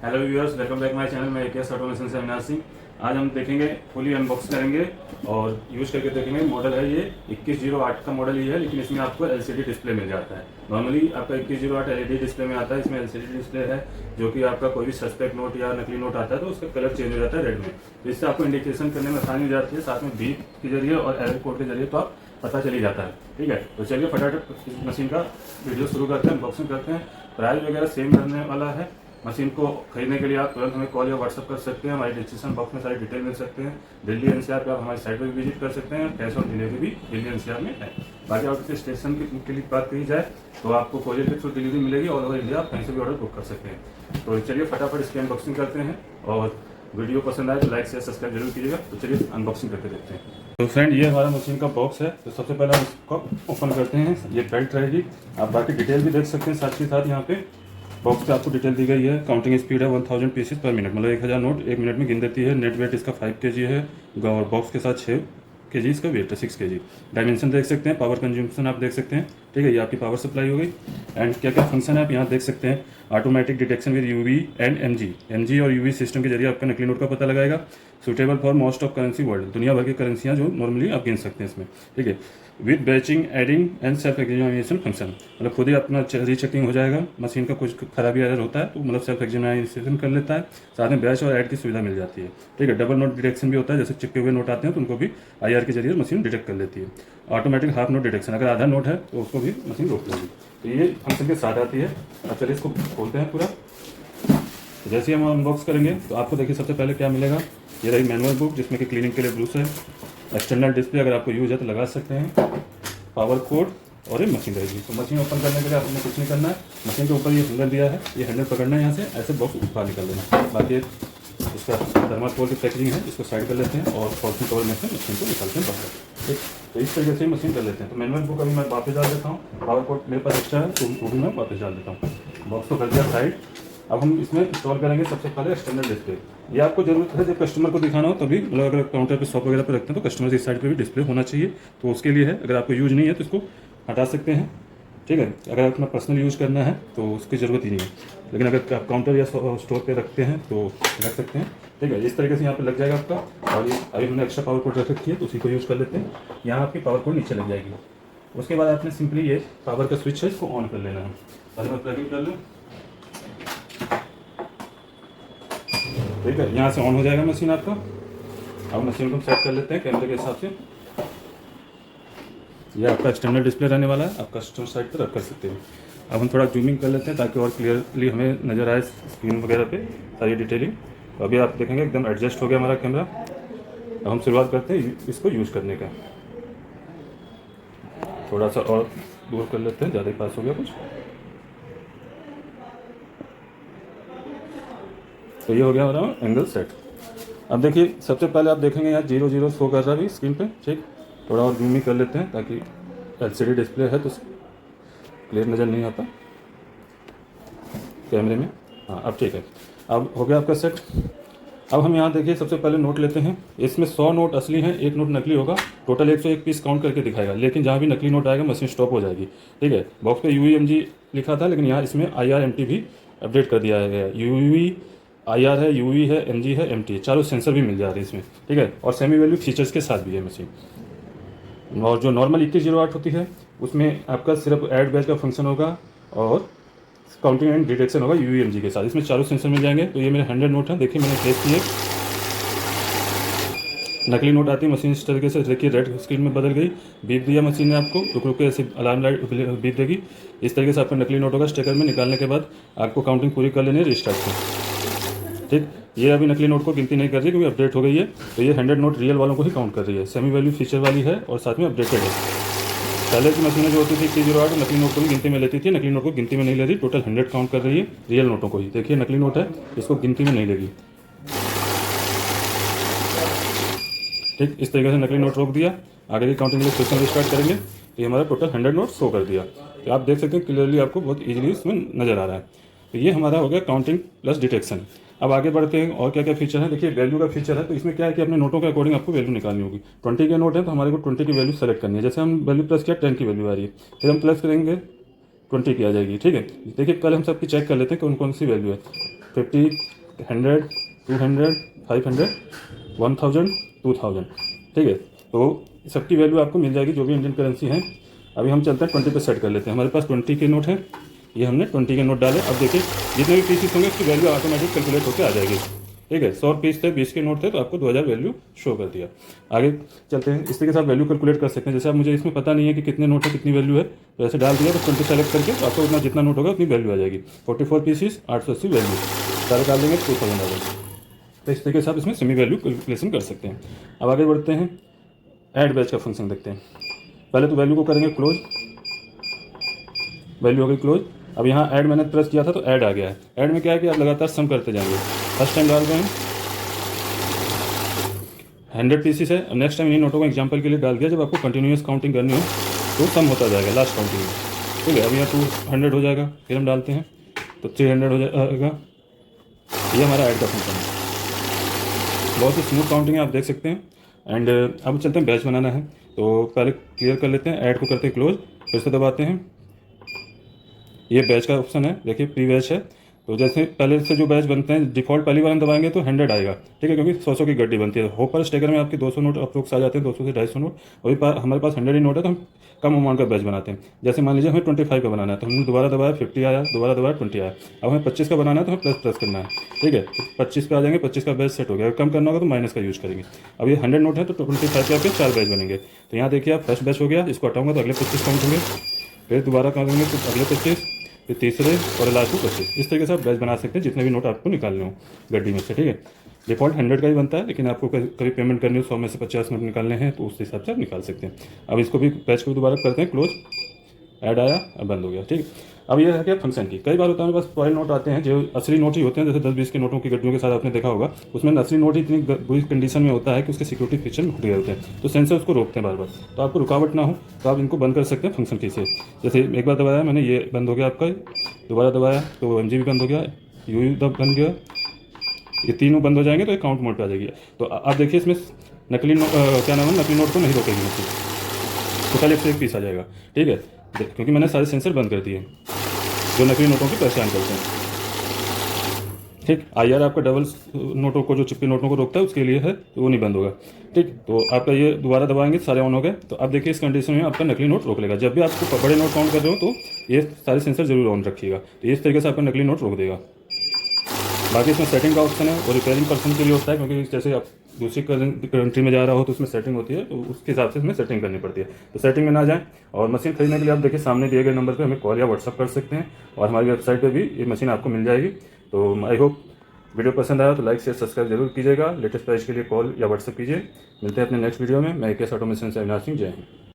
Hello viewers, welcome back my channel. मैं AKS automation से अविनाश सिंह। आज हम देखेंगे, फुली अनबॉक्स करेंगे और यूज़ करके देखेंगे। मॉडल है ये 2108 का मॉडल ये है, लेकिन इसमें आपको एलसीडी डिस्प्ले मिल जाता है। नॉर्मली आपका 2108 एलईडी डिस्प्ले में आता है, इसमें एलसीडी डिस्प्ले है, जो कि आपका कोई भी सस्पेक्ट नोट या नकली नोट आता है तो उसका कलर चेंज हो जाता है रेड में। तो इससे आपको इंडिकेशन करने में आसानी हो जाती है, साथ में बीप के जरिए और एरर कोड के जरिए तो आप पता चल ही जाता है। ठीक है, तो चलिए फटाफट इस मशीन का वीडियो शुरू करते हैं, अनबॉक्सिंग करते हैं। प्राइस वगैरह सेम रहने वाला है। मशीन को खरीदने के लिए आप तुरंत हमें कॉल या व्हाट्सअप कर सकते हैं। हमारे डिस्क्रिप्शन बॉक्स में सारी डिटेल मिल सकते हैं। दिल्ली एनसीआर पे आप हमारी साइट पर भी विजिट कर सकते हैं। कैश ऑन डिलीवरी भी दिल्ली एनसीआर में है। बाकी आपके स्टेशन के लिए बात करी जाए तो आपको कोरियर के थ्रू डिलीवरी मिलेगी। ऑल ओवर इंडिया आप कहीं से भी ऑर्डर बुक कर सकते हैं। तो चलिए फटाफट इसकी अनबॉक्सिंग करते हैं, और वीडियो पसंद आए तो लाइक शेयर सब्सक्राइब जरूर कीजिएगा। तो चलिए अनबॉक्सिंग करके देखते हैं। तो फ्रेंड, ये हमारा मशीन का बॉक्स है। तो सबसे पहले हम इसको ओपन करते हैं। ये बेल्ट रहेगी, आप बाकी डिटेल भी देख सकते हैं। साथ ही साथ यहाँ पे बॉक्स पे आपको डिटेल दी गई है। काउंटिंग स्पीड है 1000 पीसेस पर मिनट, मतलब 1000 नोट 1 मिनट में गिन देती है। नेट वेट इसका 5 kg है और बॉक्स के साथ 6 kg इसका वेट है, 6 kg। डायमेंशन देख सकते हैं, पावर कंज्यूमशन आप देख सकते हैं। ठीक है, ये आपकी पावर सप्लाई हो गई। एंड क्या क्या फंक्शन है आप यहाँ देख सकते हैं। Automatic detection with UV and MG और यूवी सिस्टम के जरिए आपका नकली नोट का पता लगाएगा। Suitable for most of currency world, दुनिया भर की करेंसियाँ जो नॉर्मली आप गिन सकते हैं इसमें। ठीक है, with batching adding and self examination function, मतलब खुद ही अपना रीचेकिंग हो जाएगा। मशीन का कुछ खराबी एरर होता है तो मतलब सेल्फ एग्जामिनेशन कर लेता है। साथ में बैच और ऐड की सुविधा मिल जाती है। ठीक है, डबल नोट डिटेक्शन भी होता है, जैसे चिपके हुए नोट आते हैं तो उनको भी आईआर के जरिए मशीन डिटेक्ट कर लेती है। ऑटोमेटिक हाफ नोट डिटेक्शन, अगर आधा नोट है तो उसको भी मशीन रोक लेगी। तो ये फंक्शन के साथ आती है। अब चलिए इसको खोलते हैं पूरा। जैसे ही हम अनबॉक्स करेंगे तो आपको देखिए सबसे पहले क्या मिलेगा। ये रही मैनुअल बुक, जिसमें कि क्लीनिंग के लिए ब्रूस है। एक्सटर्नल डिस्प्ले, अगर आपको यूज है तो लगा सकते हैं। पावर कोड और ये मशीन रहेगी। तो मशीन ओपन करने के लिए आपने कुछ नहीं करना है। मशीन के ऊपर ये हैंडल दिया है, ये हैंडल पकड़ना है, यहाँ से ऐसे बॉक्स बाहर निकाल लेना। बाकी इसका थर्माकोल की पैकेजिंग है, इसको साइड कर लेते हैं और पॉलिथीन कवर में से मशीन को निकालते हैं बाहर। ठीक, तो इस तरीके से ही मशीन कर लेते हैं। तो मैनुअल बुक अभी मैं वापस डाल देता हूँ। पावर कोड मेरे पास एक्स्ट्रा है तो वो भी मैं वापस डाल देता हूँ। बॉक्स को कर दिया साइड। अब हम इसमें इंस्टॉल करेंगे सबसे पहले एक्सटर्नल डिस्प्ले। ये आपको जरूरत है जब कस्टमर को दिखाना हो तभी, मतलब अगर काउंटर पे शॉप वगैरह पे रखते हैं तो कस्टमर की साइड पे भी डिस्प्ले होना चाहिए। तो उसके लिए है, अगर आपको यूज नहीं है तो इसको हटा सकते हैं। ठीक है, अगर अपना पर्सनल यूज़ करना है तो उसकी ज़रूरत ही नहीं है, लेकिन अगर आप काउंटर या स्टोर पे रखते हैं तो रख सकते हैं। ठीक है, इस तरीके से यहाँ पे लग जाएगा आपका। और ये अभी हमने एक्स्ट्रा पावर कोड रख रखी है तो उसी को यूज़ कर लेते हैं। यहाँ आपकी पावर कोड नीचे लग जाएगी। उसके बाद आपने सिंपली ये पावर का स्विच है, इसको ऑन कर लेना है। पहले मैं प्लग इन कर लूँ। ठीक है, यहाँ से ऑन हो जाएगा मशीन आपका। अब मशीन को सेट कर लेते हैं कैमरे के हिसाब से। ये आपका एक्सटर्नल डिस्प्ले रहने वाला है, आप कस्टमर साइड पर रख कर सकते हैं। अब हम थोड़ा जूमिंग कर लेते हैं ताकि और क्लियरली हमें नज़र आए स्क्रीन वगैरह पे सारी डिटेलिंग। तो अभी आप देखेंगे एकदम एडजस्ट हो गया हमारा कैमरा। अब हम शुरुआत करते हैं इसको यूज़ करने का। थोड़ा सा और दूर कर लेते हैं, ज़्यादा पास हो गया कुछ। तो ये हो गया हमारा एंगल सेट। अब देखिए सबसे पहले आप देखेंगे यहाँ 00 शो कर रहा है स्क्रीन पे। ठीक, थोड़ा और जूम ही कर लेते हैं ताकि एलसीडी डिस्प्ले है तो क्लियर नज़र नहीं आता कैमरे में। हाँ, अब ठीक है, अब हो गया आपका सेट। अब हम यहाँ देखिए सबसे पहले नोट लेते हैं। इसमें 100 नोट असली हैं, 1 नोट नकली होगा। टोटल 101 पीस काउंट करके दिखाएगा, लेकिन जहाँ भी नकली नोट आएगा मशीन स्टॉप हो जाएगी। ठीक है, बॉक्स पे UVMG लिखा था, लेकिन यहाँ इसमें IRMT भी अपडेट कर दिया गया है। UV IR है, UV है, MG है, MT, चारों सेंसर भी मिल जा रहे हैं इसमें। ठीक है, और सेमी वैल्यू फीचर्स के साथ भी है मशीन। और जो नॉर्मल 2108 होती है उसमें आपका सिर्फ ऐड बैच का फंक्शन होगा और काउंटिंग एंड डिटेक्शन होगा UVMG के साथ। इसमें चारों सेंसर मिल जाएंगे। तो ये मेरे 100 नोट हैं, देखिए मैंने टेस्ट किए। नकली नोट आती है मशीन इस तरीके से, देखिए रेड स्क्रीन में बदल गई। बीप दिया मशीन ने आपको, रुक रुक के ऐसे अलार्म लाइट बीप देगी। इस तरीके से आपका नकली नोट होगा। स्टिकर में निकालने के बाद आपको काउंटिंग पूरी कर लेनी है रिस्टार्ट से। ठीक, ये अभी नकली नोट को गिनती नहीं कर रही क्योंकि अपडेट हो गई है। तो ये 100 नोट रियल वालों को ही काउंट कर रही है। सेमी वैल्यू फीचर वाली है और साथ में अपडेटेड है। पहले की मशीनें जो होती थी 2108 नकली नोट को भी गिनती में लेती थी, नकली नोट को गिनती में नहीं ले रही। टोटल 100 काउंट कर रही है रियल नोटों को ही। देखिए नकली नोट है, इसको गिनती में नहीं लेगी। ठीक, इस तरीके से नकली नोट रोक दिया। आगे की काउंटिंग के लिए क्वेश्चन स्टार्ट करेंगे। तो ये हमारा टोटल 100 नोट शो कर दिया। तो आप देख सकते हैं क्लियरली, आपको बहुत ईजिली इसमें नज़र आ रहा है। तो ये हमारा हो गया काउंटिंग प्लस डिटेक्शन। अब आगे बढ़ते हैं और क्या क्या फीचर है। देखिए वैल्यू का फीचर है। तो इसमें क्या है कि अपने नोटों के अकॉर्डिंग आपको वैल्यू निकालनी होगी। 20 के नोट है तो हमारे को 20 की वैल्यू सेलेक्ट करनी है। जैसे हम वैल्यू प्लस किया 10 की वैल्यू आ रही है, फिर हम प्लस करेंगे 20 की आ जाएगी। ठीक है, देखिए पहले हम सबकी चेक कर लेते हैं कौन कौन सी वैल्यू है। 50 100, 200, 500, 1000, 2000, ठीक है। तो सबकी वैल्यू आपको मिल जाएगी जो भी इंडियन करेंसी है। अभी हम चलते हैं 20 पे सेट कर लेते हैं। हमारे पास 20 के नोट हैं, ये हमने 20 के नोट डाले। अब देखिए जितने भी पीसेस होंगे उसकी वैल्यू ऑटोमेटिक कैलकुलेट होकर आ जाएगी, ठीक है। 100 पीस थे, 20 के नोट थे, तो आपको 2000 वैल्यू शो कर दिया। आगे चलते हैं, इस तरीके से आप वैल्यू कैलकुलेट कर सकते हैं। जैसे अब मुझे इसमें पता नहीं है कि कितने नोट है, कितनी वैल्यू है, तो ऐसे डाल दिया, तो 20 सेलेक्ट करके तो आपको उतना जितना नोट होगा उतनी वैल्यू आ जाएगी। 44 पीसीस 880 वैल्यू, सारे डाल देंगे 2000 आ जाएगा। तो इस तरीके से आप इसमें सेमी वैल्यू कैलकुलेशन कर सकते हैं। अब आगे बढ़ते हैं, ऐड बैच का फंक्शन देखते हैं। पहले तो वैल्यू को करेंगे क्लोज, वैल्यू हो गई क्लोज। अब यहाँ ऐड मैंने प्रेस किया था तो ऐड आ गया है। ऐड में क्या है कि आप लगातार सम करते जाएंगे। फर्स्ट टाइम डाल रहे हैं 100 पीसीस है, अब नेक्स्ट टाइम इन्हीं नोटों को एग्जांपल के लिए डाल दिया। जब आपको कंटिन्यूस काउंटिंग करनी हो तो सम होता जाएगा लास्ट काउंटिंग में, ठीक है। अब यहाँ 200 हो जाएगा, फिर हम डालते हैं तो 300 हो जाएगा। ये हमारा ऐड का फंक्शन है, बहुत ही स्मूथ काउंटिंग है, आप देख सकते हैं। एंड अब चलते हैं बैच बनाना है, तो पहले क्लियर कर लेते हैं। ऐड को करते हैं क्लोज, फिर से दबाते हैं, ये बैच का ऑप्शन है, देखिए प्री बैच है। तो जैसे पहले से जो बैच बनते हैं डिफ़ॉल्ट पहली बार हम दबाएंगे तो 100 आएगा, ठीक है, क्योंकि 100 की गड्डी बनती है। होपर स्टेकर में आपके 200 नोट अप्रोक्स आ जाते हैं, 200 से 250 नोट। अभी हमारे पास 100 ही नोट है, तो हम कम अमाउंट का बैच बनाते हैं। जैसे मान लीजिए हमें 25 का बनाना है, तो हमने दोबारा दबाया 50 आया, दोबारा दबाया 20 आया। अब हमें 25 का बनाना है तो हमें प्लस करना है, ठीक है। तो 25 पे आ जाएंगे, 25 का बैच सेट हो गया। कम करना होगा तो माइनस का यूज़ करेंगे। अब ये 100 नोट है तो 25 के आपके 4 बैच बनेंगे। तो यहाँ देखिए आप फर्स्ट बैच हो गया, इसको हटाऊंगा तो अगले 25 काउंट होंगे, फिर दोबारा करेंगे तो अगले 25, फिर तीसरे और लास्ट में 25। इस तरीके से आप बैच बना सकते हैं जितने भी नोट आपको निकालने हो गड्डी में से, ठीक है। डिफ़ॉल्ट 100 का ही बनता है, लेकिन आपको कभी पेमेंट करनी हो 100 में से 50 नोट निकालने हैं तो उस हिसाब से आप निकाल सकते हैं। अब इसको भी बैच को दोबारा करते हैं क्लोज, ऐड आया, अब बंद हो गया, ठीक है। अब ये है क्या फंक्शन की। कई बार होता है हमारे पास फॉरेन नोट आते हैं जो असली नोट ही होते हैं, जैसे 10-20 के नोटों की गड्डियों के साथ आपने देखा होगा, उसमें असली नोट ही इतनी बुरी कंडीशन में होता है कि उसके सिक्योरिटी फीचर में घुट गए होते हैं, तो सेंसर उसको रोकते हैं बार बार। तो आपको रुकावट ना हो तो आप इनको बंद कर सकते हैं फंक्शन की से। जैसे एक बार दबाया मैंने, ये बंद हो गया आपका, दोबारा दबाया तो MG भी बंद हो गया, यू बन गया, ये तीनों बंद हो जाएंगे तो काउंट मोड पे आ जाएगी। तो आप देखिए इसमें नकली क्या नाम है, नकली नोट को नहीं रोकेगी मशीन, तो कल एक पीस आ जाएगा, ठीक है, क्योंकि मैंने सारे सेंसर बंद कर दिए जो नकली नोटों की पहचान करते हैं, ठीक। IR आपका डबल नोटों को, जो चिपके नोटों को रोकता है उसके लिए है, तो वो नहीं बंद होगा, ठीक। तो आपका ये दोबारा दबाएंगे सारे ऑन हो गए। तो अब देखिए इस कंडीशन में आपका नकली नोट रोक लेगा। जब भी आपको बड़े नोट काउंट कर रहे हो तो ये सारे सेंसर जरूर ऑन रखिएगा, तो इस तरीके से आपका नकली नोट रोक देगा। बाकी इसमें सेटिंग का ऑप्शन है, वो रिपेयरिंग पर्सन के लिए होता है, क्योंकि जैसे आप दूसरी कंट्री में जा रहा हो तो उसमें सेटिंग होती है, तो उसके हिसाब से इसमें सेटिंग करनी पड़ती है। तो सेटिंग में ना जाएं। और मशीन खरीदने के लिए आप देखिए सामने दिए गए नंबर पे हमें कॉल या व्हाट्सअप कर सकते हैं, और हमारी वेबसाइट पे भी ये मशीन आपको मिल जाएगी। तो आई होप वीडियो पसंद आया तो लाइक शेयर सब्सक्राइब जरूर कीजिएगा। लेटेस्ट प्राइस के लिए कॉल या व्हाट्सअप कीजिए। मिलते हैं अपने नेक्स्ट वीडियो में। मैं AKS ऑटोमेशन से अविनाश सिंह, जय हिंद।